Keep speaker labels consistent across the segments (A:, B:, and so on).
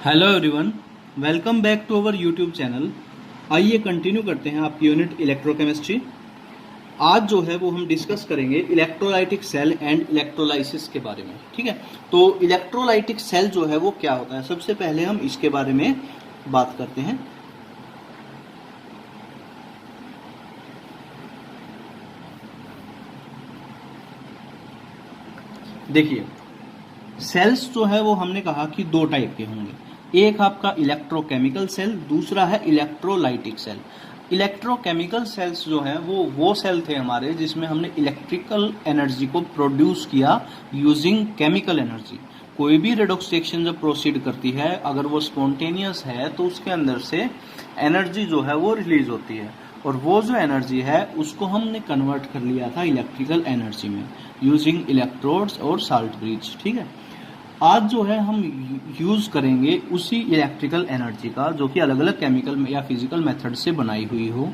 A: Hello everyone, welcome back to our YouTube channel. आइए continue करते हैं आपकी यूनिट इलेक्ट्रोकेमिस्ट्री। आज जो है वो हम डिस्कस करेंगे इलेक्ट्रोलाइटिक सेल एंड इलेक्ट्रोलाइसिस के बारे में। ठीक है, तो इलेक्ट्रोलाइटिक सेल जो है वो क्या होता है, सबसे पहले हम इसके बारे में बात करते हैं। देखिए, सेल्स जो है वो हमने कहा कि दो टाइप के होंगे। एक आपका इलेक्ट्रोकेमिकल सेल, दूसरा है इलेक्ट्रोलाइटिक सेल। इलेक्ट्रोकेमिकल सेल्स जो है वो सेल थे हमारे जिसमें हमने इलेक्ट्रिकल एनर्जी को प्रोड्यूस किया यूजिंग केमिकल एनर्जी। कोई भी रेडॉक्स रिएक्शन जब प्रोसीड करती है, अगर वो स्पॉन्टेनियस है तो उसके अंदर से एनर्जी जो है वो रिलीज होती है, और वो जो एनर्जी है उसको हमने कन्वर्ट कर लिया था इलेक्ट्रिकल एनर्जी में यूजिंग इलेक्ट्रोड्स और साल्ट ब्रिज। ठीक है, आज जो है हम यूज करेंगे उसी इलेक्ट्रिकल एनर्जी का जो कि अलग अलग केमिकल या फिजिकल मेथड से बनाई हुई हो।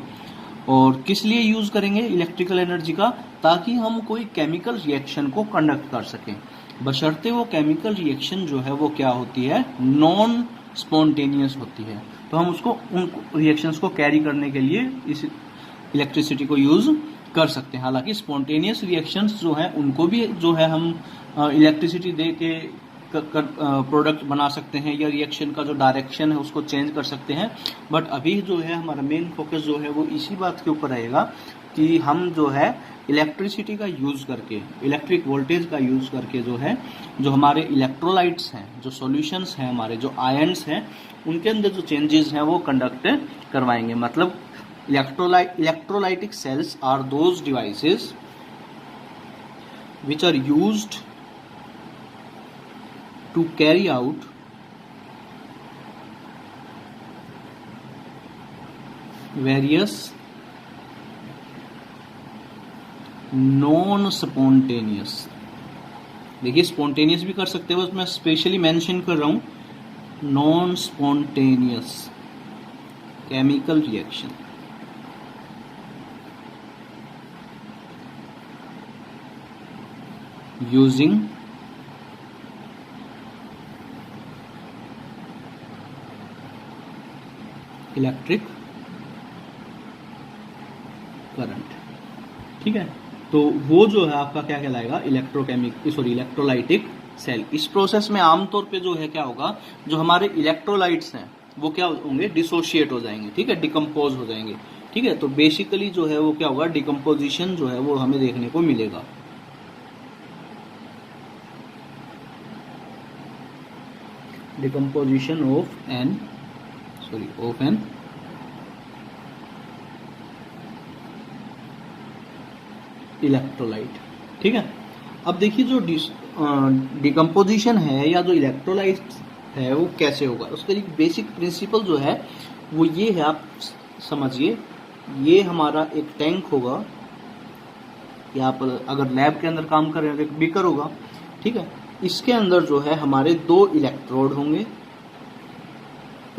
A: और किस लिए यूज करेंगे इलेक्ट्रिकल एनर्जी का? ताकि हम कोई केमिकल रिएक्शन को कंडक्ट कर सकें, बशर्ते वो केमिकल रिएक्शन जो है वो क्या होती है, नॉन स्पॉन्टेनियस होती है। तो हम उसको उन रिएक्शंस को कैरी करने के लिए इस इलेक्ट्रिसिटी को यूज कर सकते हैं। हालांकि स्पॉन्टेनियस रिएक्शंस जो है उनको भी जो है हम इलेक्ट्रिसिटी दे के प्रोडक्ट बना सकते हैं, या रिएक्शन का जो डायरेक्शन है उसको चेंज कर सकते हैं। बट अभी जो है हमारा मेन फोकस जो है वो इसी बात के ऊपर रहेगा कि हम जो है इलेक्ट्रिसिटी का यूज करके, इलेक्ट्रिक वोल्टेज का यूज करके जो है, जो हमारे इलेक्ट्रोलाइट्स हैं, जो सॉल्यूशंस हैं, हमारे जो आयन्स हैं, उनके अंदर जो चेंजेस हैं वो कंडक्ट करवाएंगे। मतलब electrolytic cells are those devices which are used to carry out various non spontaneous, देखिए स्पॉन्टेनियस भी कर सकते हैं, बस मैं स्पेशली मेंशन कर रहा हूं non spontaneous chemical reaction using electric current. ठीक है, तो वो जो है आपका क्या कहलाएगा, इलेक्ट्रोलाइटिक सेल। इस प्रोसेस में आमतौर पे जो है क्या होगा, जो हमारे इलेक्ट्रोलाइट्स हैं वो क्या होंगे, डिसोशिएट हो जाएंगे। ठीक है, डिकम्पोज हो जाएंगे। ठीक है, तो बेसिकली जो है वो क्या होगा, डिकम्पोजिशन जो है वो हमें देखने को मिलेगा। Decomposition of an electrolyte. ठीक है, अब देखिए जो डिकम्पोजिशन है या जो इलेक्ट्रोलाइट है वो कैसे होगा, उसका एक बेसिक प्रिंसिपल जो है वो ये है, आप समझिए। ये हमारा एक टैंक होगा, या आप अगर लैब के अंदर काम कर रहे हैं तो एक बीकर होगा। ठीक है, इसके अंदर जो है हमारे दो इलेक्ट्रोड होंगे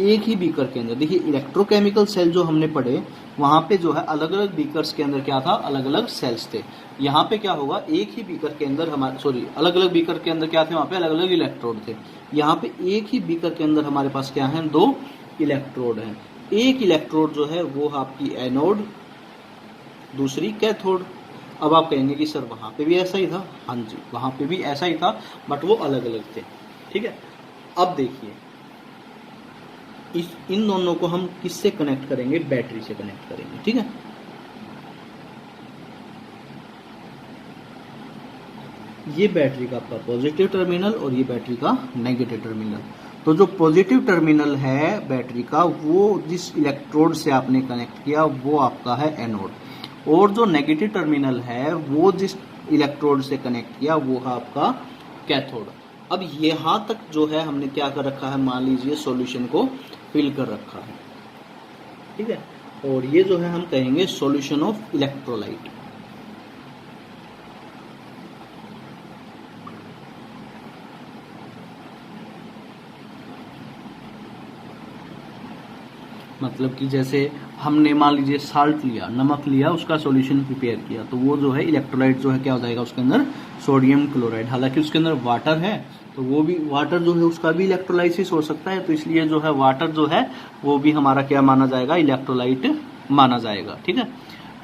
A: एक ही बीकर के अंदर। देखिए इलेक्ट्रोकेमिकल सेल जो हमने पढ़े वहां पे जो है अलग अलग बीकर्स के अंदर क्या था, अलग अलग सेल्स थे। यहाँ पे क्या होगा, एक ही बीकर के अंदर अलग अलग बीकर के अंदर क्या थे, वहां पे अलग अलग इलेक्ट्रोड थे। यहाँ पे एक ही बीकर के अंदर हमारे पास क्या है, दो इलेक्ट्रोड हैं। एक इलेक्ट्रोड जो है वो आपकी एनोड, दूसरी कैथोड। अब आप कहेंगे कि सर वहां पे भी ऐसा ही था। हाँ जी, वहां पे भी ऐसा ही था, बट वो अलग अलग थे। ठीक है, अब देखिए इन दोनों को हम किससे कनेक्ट करेंगे, बैटरी से कनेक्ट करेंगे। ठीक है, ये बैटरी का आपका पॉजिटिव टर्मिनल और ये बैटरी का नेगेटिव टर्मिनल। तो जो पॉजिटिव टर्मिनल है बैटरी का, वो जिस इलेक्ट्रोड से आपने कनेक्ट किया वो आपका है एनोड, और जो नेगेटिव टर्मिनल है वो जिस इलेक्ट्रोड से कनेक्ट किया वो है आपका कैथोड। अब यहाँ तक जो है हमने क्या कर रखा है, मान लीजिए सॉल्यूशन को फिल कर रखा है। ठीक है, और ये जो है हम कहेंगे सॉल्यूशन ऑफ इलेक्ट्रोलाइट। मतलब कि जैसे हमने मान लीजिए साल्ट लिया, नमक लिया, उसका सॉल्यूशन प्रिपेयर किया, तो वो जो है इलेक्ट्रोलाइट जो है क्या हो जाएगा, उसके अंदर सोडियम क्लोराइड। हालांकि उसके अंदर वाटर है, तो वो भी वाटर जो है उसका भी इलेक्ट्रोलाइसिस हो सकता है, तो इसलिए जो है वाटर जो है वो भी हमारा क्या माना जाएगा, इलेक्ट्रोलाइट माना जाएगा। ठीक है,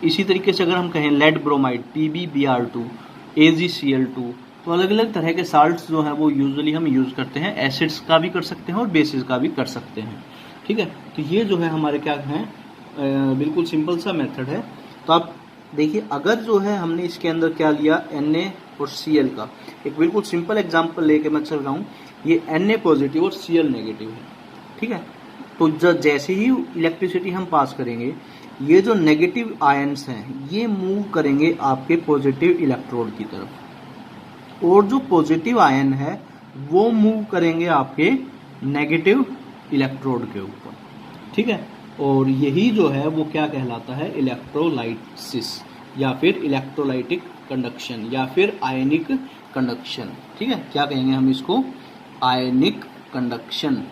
A: इसी तरीके से अगर हम कहें लेड ब्रोमाइड PbBr2 AgCl2, तो अलग अलग तरह के साल्ट्स जो है वो यूजुअली हम यूज करते हैं, एसिड्स का भी कर सकते हैं और बेसिस का भी कर सकते हैं। ठीक है, तो ये जो है हमारे क्या है, बिल्कुल सिंपल सा मेथड है। तो आप देखिए, अगर जो है हमने इसके अंदर क्या लिया, Na और Cl का एक बिल्कुल सिंपल एग्जांपल लेके मैं चल रहा हूँ, ये Na पॉजिटिव और Cl नेगेटिव है। ठीक है, तो जैसे ही इलेक्ट्रिसिटी हम पास करेंगे, ये जो नेगेटिव आयंस हैं ये मूव करेंगे आपके पॉजिटिव इलेक्ट्रोड की तरफ, और जो पॉजिटिव आयन है वो मूव करेंगे आपके नेगेटिव इलेक्ट्रोड के ऊपर। ठीक है, और यही जो है वो क्या कहलाता है, इलेक्ट्रोलाइसिस या फिर इलेक्ट्रोलाइटिक कंडक्शन या फिर आयनिक कंडक्शन। ठीक है, क्या कहेंगे हम इसको, आयनिक कंडक्शन।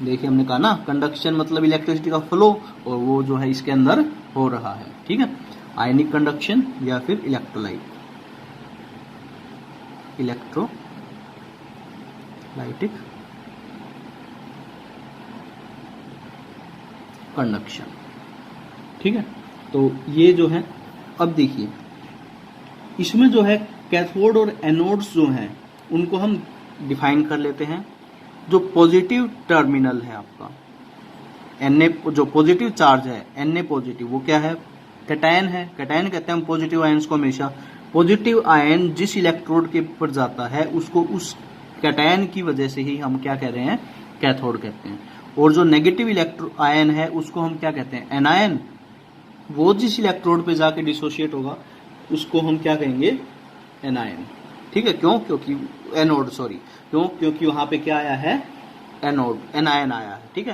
A: देखिए हमने कहा ना, कंडक्शन मतलब इलेक्ट्रिसिटी का फ्लो, और वो जो है इसके अंदर हो रहा है। ठीक है, आयनिक कंडक्शन या फिर इलेक्ट्रोलाइटिक कंडक्शन। ठीक है, तो ये जो है, अब देखिए इसमें जो है कैथोड और एनोड्स जो हैं उनको हम डिफाइन कर लेते हैं। जो पॉजिटिव टर्मिनल है आपका Na, जो पॉजिटिव चार्ज है Na पॉजिटिव, वो क्या है, कैटायन है। कैटायन कहते हैं हम पॉजिटिव आयंस को हमेशा। पॉजिटिव आयन जिस इलेक्ट्रोड के ऊपर जाता है उसको उस कैटायन की वजह से ही हम क्या कह रहे हैं, कैथोड कहते हैं। और जो नेगेटिव इलेक्ट्रो आयन है उसको हम क्या कहते हैं, एनायन। वो जिस इलेक्ट्रोड पे जाके डिसोशिएट होगा उसको हम क्या कहेंगे, एनायन। ठीक है, क्यों, क्योंकि एनोड, सॉरी, क्यों, क्योंकि वहां पे क्या आया है, एनोड, एनायन आया है। ठीक है,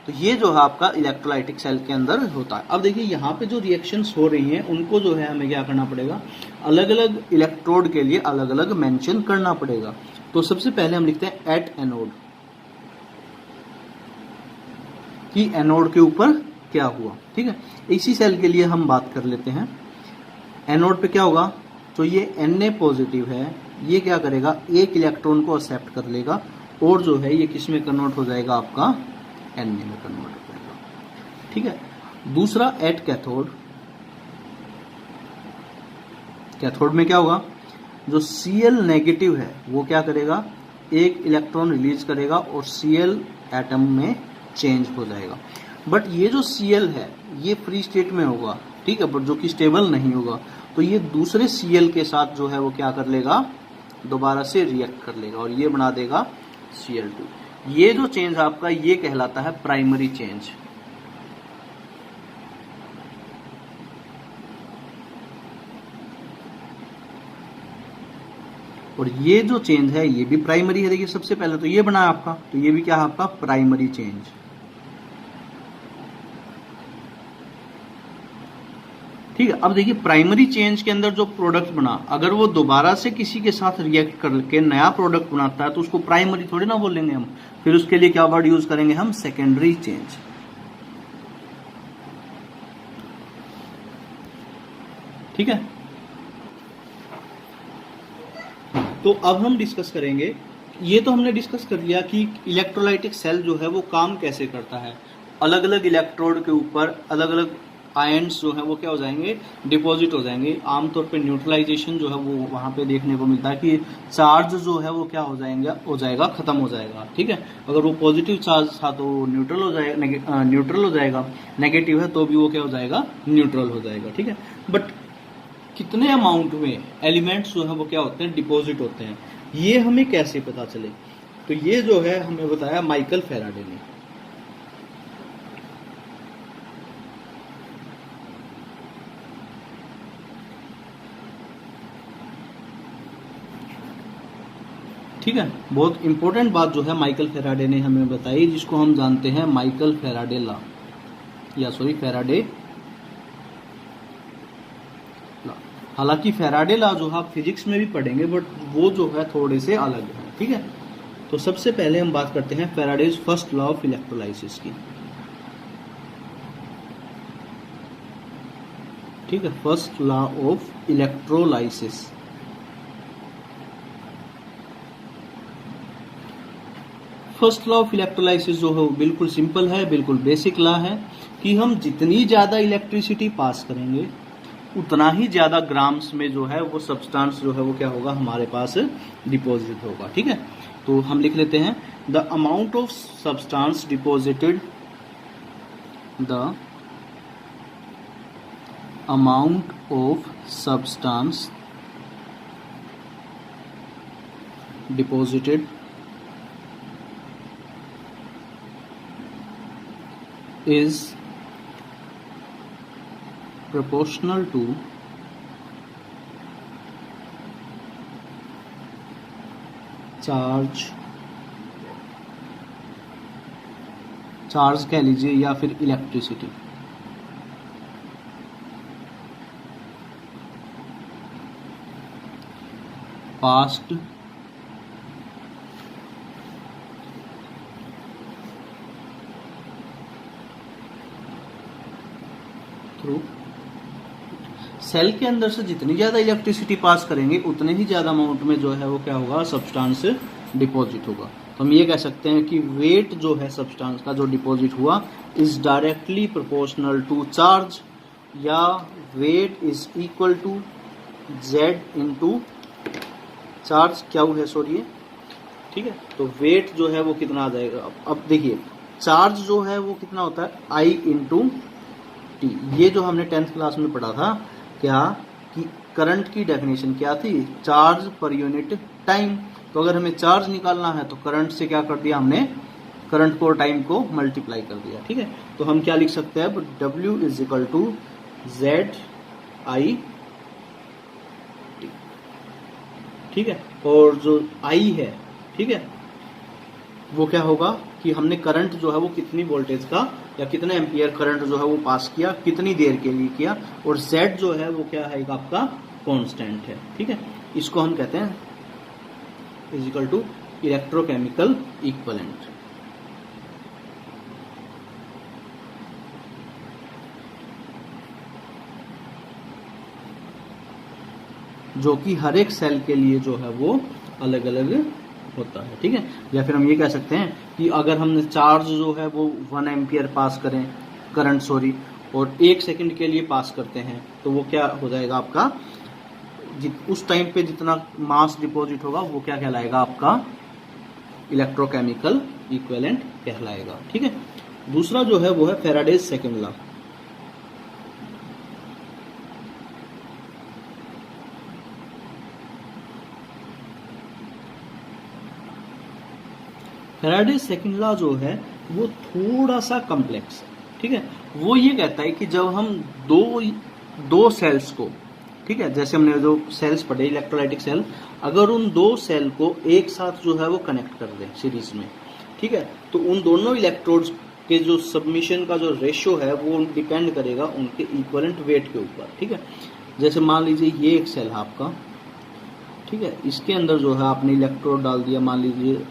A: तो ये जो है आपका इलेक्ट्रोलाइटिक सेल के अंदर होता है। अब देखिए यहाँ पे जो रिएक्शंस हो रही हैं उनको जो है हमें क्या करना पड़ेगा, अलग अलग इलेक्ट्रोड के लिए अलग अलग मेंशन करना पड़ेगा। तो सबसे पहले हम लिखते हैं एट एनोड, कि एनोड के ऊपर क्या हुआ। ठीक है, इसी सेल के लिए हम बात कर लेते हैं। एनोड पे क्या होगा, तो ये Na पॉजिटिव है, ये क्या करेगा, एक इलेक्ट्रॉन को एक्सेप्ट कर लेगा, और जो है ये किस में कन्वर्ट हो जाएगा, आपका Na में कन्वर्ट हो जाएगा। ठीक है, दूसरा एट कैथोड, कैथोड में क्या होगा, जो Cl नेगेटिव है वो क्या करेगा, एक इलेक्ट्रॉन रिलीज करेगा और Cl एटम में चेंज हो जाएगा। बट ये जो Cl है ये फ्री स्टेट में होगा। ठीक है, बट जो कि स्टेबल नहीं होगा, तो ये दूसरे Cl के साथ जो है वो क्या कर लेगा, दोबारा से रिएक्ट कर लेगा और ये बना देगा Cl2। ये जो चेंज आपका ये कहलाता है प्राइमरी चेंज। और ये जो चेंज है ये भी प्राइमरी है। देखिए सबसे पहले तो ये बना आपका, तो ये भी क्या है आपका, प्राइमरी चेंज। ठीक है, अब देखिए प्राइमरी चेंज के अंदर जो प्रोडक्ट बना, अगर वो दोबारा से किसी के साथ रिएक्ट करके नया प्रोडक्ट बनाता है तो उसको प्राइमरी थोड़ी ना बोलेंगे हम, फिर उसके लिए क्या वर्ड यूज करेंगे हम, सेकेंडरी चेंज। ठीक है, तो अब हम डिस्कस करेंगे, ये तो हमने डिस्कस कर लिया कि इलेक्ट्रोलाइटिक सेल जो है वो काम कैसे करता है। अलग अलग इलेक्ट्रोड के ऊपर अलग अलग आयंस जो है वो क्या हो जाएंगे, डिपॉजिट हो जाएंगे। आमतौर पे न्यूट्रलाइजेशन जो है वो वहां पे देखने को मिलता है कि चार्ज जो है वो क्या हो जाएगा, खत्म हो जाएगा। ठीक है, अगर वो पॉजिटिव चार्ज था तो न्यूट्रल हो जाएगा, नेगेटिव है तो भी वो क्या हो जाएगा, न्यूट्रल हो जाएगा। ठीक है, बट कितने अमाउंट में एलिमेंट्स जो है वो क्या होते हैं, डिपॉजिट होते हैं, ये हमें कैसे पता चले, तो ये जो है हमें बताया माइकल फैराडे ने। ठीक है, बहुत इंपॉर्टेंट बात जो है माइकल फैराडे ने हमें बताई, जिसको हम जानते हैं माइकल फैराडे लॉ, या सॉरी फैराडे लॉ। हालांकि फैराडे लॉ जो आप फिजिक्स में भी पढ़ेंगे, बट वो जो है थोड़े से अलग है। ठीक है, तो सबसे पहले हम बात करते हैं Faraday's first law of electrolysis की। ठीक है, first law of electrolysis. First law of electrolysis जो है वो बिल्कुल सिंपल है, बिल्कुल बेसिक लॉ है कि हम जितनी ज्यादा इलेक्ट्रिसिटी पास करेंगे उतना ही ज्यादा ग्राम्स में जो है वो सब्सटेंस जो है वो क्या होगा, हमारे पास डिपॉजिट होगा। ठीक है, तो हम लिख लेते हैं the amount of substance deposited, the amount of substance deposited is proportional to charge कह लीजिए या फिर इलेक्ट्रिसिटी। पास्ट थ्रू सेल के अंदर से जितनी ज्यादा इलेक्ट्रिसिटी पास करेंगे उतने ही ज्यादा अमाउंट में जो है वो क्या होगा, सब्सटेंस डिपॉजिट होगा। तो हम ये कह सकते हैं कि वेट जो है सब्सटेंस का जो डिपॉजिट हुआ is directly proportional to charge, या weight is equal to Z into charge क्या है, सॉरी। ठीक है, तो वेट जो है वो कितना आ जाएगा। अब देखिए चार्ज जो है वो कितना होता है, आई इंटू टी। ये जो हमने 10th क्लास में पढ़ा था क्या, कि करंट की डेफिनेशन क्या थी, चार्ज पर यूनिट टाइम। तो अगर हमें चार्ज निकालना है तो करंट से क्या कर दिया हमने, करंट को टाइम को मल्टीप्लाई कर दिया। ठीक है, तो हम क्या लिख सकते हैं, अब W is equal to Z I T. ठीक है, और जो आई है, ठीक है, वो क्या होगा कि हमने करंट जो है वो कितनी वोल्टेज का या कितने एम्पियर करंट जो है वो पास किया, कितनी देर के लिए किया, और Z जो है वो क्या है, आपका कांस्टेंट है। ठीक है, इसको हम कहते हैं is equal to electrochemical equivalent. जो कि हर एक सेल के लिए जो है वो अलग अलग होता है। ठीक है, या फिर हम ये कह सकते हैं कि अगर हमने चार्ज जो है वो 1 एम्पियर पास करें, करंट सॉरी, और 1 सेकंड के लिए पास करते हैं, तो वो क्या हो जाएगा आपका, उस टाइम पे जितना मास डिपॉजिट होगा वो क्या कहलाएगा, आपका इलेक्ट्रोकेमिकल इक्विवेलेंट कहलाएगा। ठीक है, दूसरा जो है वो है Faraday's second law. Faraday second law जो है वो थोड़ा सा कॉम्प्लेक्स है। ठीक है, वो ये कहता है कि जब हम दो सेल्स को, ठीक है, जैसे हमने जो सेल्स पढ़े इलेक्ट्रोलाइटिक सेल, अगर उन दो सेल को एक साथ जो है वो कनेक्ट कर दें सीरीज में, ठीक है, तो उन दोनों इलेक्ट्रोड्स के जो सबमिशन का जो रेशियो है वो डिपेंड करेगा उनके इक्विवेलेंट वेट के ऊपर। ठीक है, जैसे मान लीजिए ये एक सेल है आपका, ठीक है, इसके अंदर जो है आपने इलेक्ट्रोड डाल दिया, मान लीजिए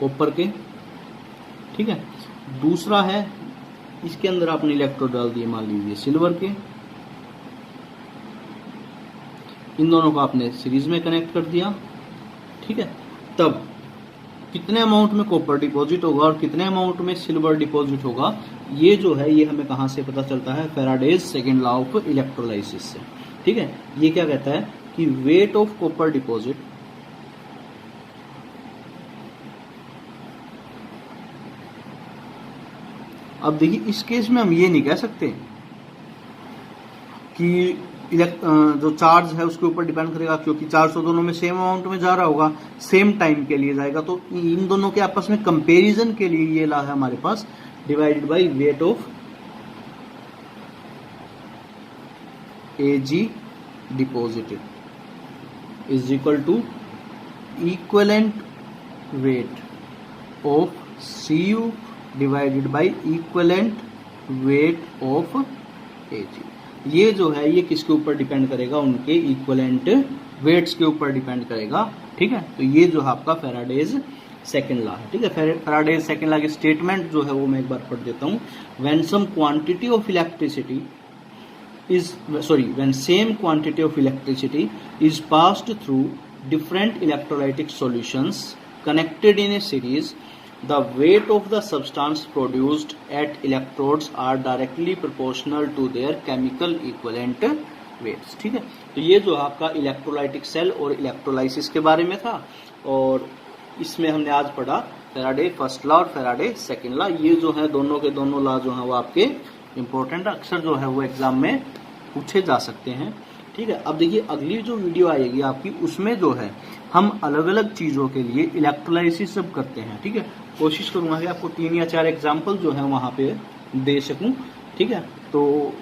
A: कॉपर के, ठीक है, दूसरा है इसके अंदर आपने इलेक्ट्रोड डाल दिए मान लीजिए सिल्वर के, इन दोनों को आपने सीरीज में कनेक्ट कर दिया। ठीक है, तब कितने अमाउंट में कॉपर डिपॉजिट होगा और कितने अमाउंट में सिल्वर डिपॉजिट होगा, ये जो है ये हमें कहां से पता चलता है, Faraday's second law of electrolysis से। ठीक है, ये क्या कहता है कि वेट ऑफ कॉपर डिपॉजिट अब देखिए इस केस में हम ये नहीं कह सकते कि जो चार्ज है उसके ऊपर डिपेंड करेगा, क्योंकि चार्ज तो दोनों में सेम अमाउंट में जा रहा होगा, सेम टाइम के लिए जाएगा, तो इन दोनों के आपस में कंपैरिजन के लिए ये ला है हमारे पास divided by weight of Ag deposited is equal to equivalent weight of Cu divided by equivalent weight of Ag। ये जो है ये किसके ऊपर डिपेंड करेगा, उनके इक्विवेलेंट वेट्स के ऊपर डिपेंड करेगा। ठीक है, तो ये जो है आपका फैराडेज सेकेंड लॉ है। ठीक है, फैराडेज सेकेंड लॉ की स्टेटमेंट जो है वो मैं एक बार पढ़ देता हूं। When some quantity of electricity, is when same quantity of electricity is passed through different electrolytic solutions connected in a series, the weight of the substance produced at electrodes are directly proportional to their chemical equivalent weights। ठीक है, तो ये जो आपका electrolytic cell और electrolysis के बारे में था, और इसमें हमने आज पढ़ा फैराडे फर्स्ट लॉ और फैराडे सेकंड लॉ। ये जो है दोनों के दोनों लॉ जो है वो आपके इंपॉर्टेंट अक्सर जो है वो एग्जाम में पूछे जा सकते हैं। ठीक है, अब देखिए अगली जो वीडियो आएगी आपकी, उसमें जो है हम अलग अलग चीजों के लिए इलेक्ट्रोलाइसिस सब करते हैं। ठीक है, कोशिश करूंगा कि आपको 3 या 4 एग्जाम्पल जो है वहां पे दे सकूं। ठीक है, तो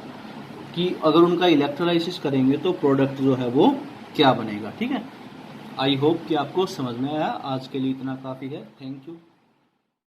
A: कि अगर उनका इलेक्ट्रोलाइसिस करेंगे तो प्रोडक्ट जो है वो क्या बनेगा। ठीक है, आई होप कि आपको समझ में आया। आज के लिए इतना काफी है। Thank you.